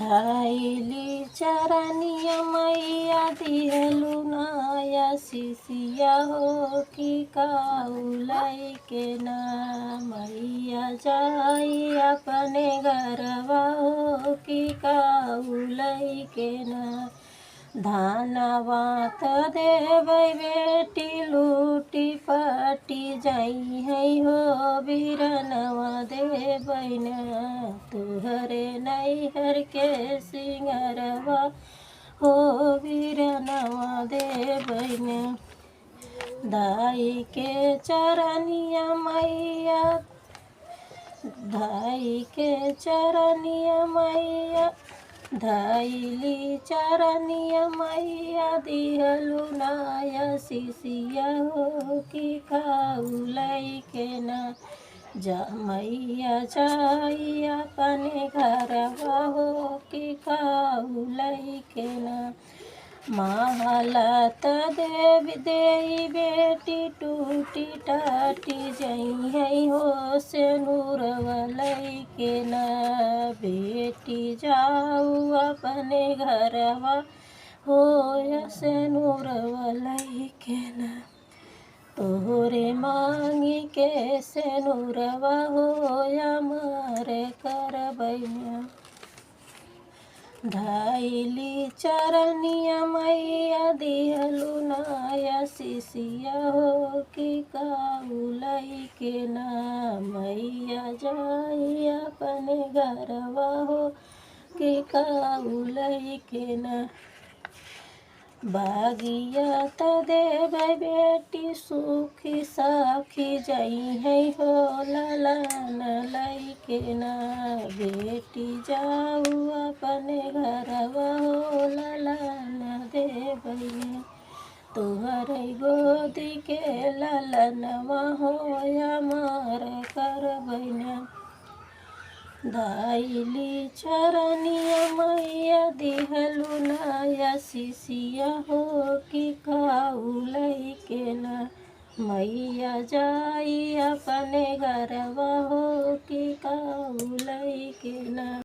धाइली चरनिया मैया दिहलु नया शिशिया हो कि काउलाई के ना मैया जाई अपने घरवा हो कि काउलाई के ना धानवा त देबै बेटी लूटी पाटी जाई है हो बिरनवा देबै ना तुहरे नैहर के सिंगरवा हो बिरनवा देबै ना दाई के चरनिया मैया धाई के चरनिया मैया धाइली चरनिया मैया दिहलु नया शिशिया हो कि काउलाई के ना जा मैया जाई अपने घरवा हो कि काउलाई के ना महला त देव देई बेटी टूटी टाटी जई है हो से नूरवलई के ना बेटी जाऊ अपने घरवा हो से नूरवलई के ना तोहरे मांगी के से नूरवा हो अमर करबै ना धाइली चरनिया मैया दिहलु नया शिशिया हो कि काउलाई के ना मैया जाई अपने घरवा हो कि काउलाई के ना बागिया त देबै बेटी सुखी साखी जाई है हो ललन लाई के ना बेटी जाऊ अपने घरवा हो ललन देबै ना तुहरे गोदी के ललनवा हो अमर करबै ना धाइली चरनिया मैया दिहलु नया शिशिया हो कि काउलाई के ना मैया जाई अपने घरवा हो कि काउलाई के ना।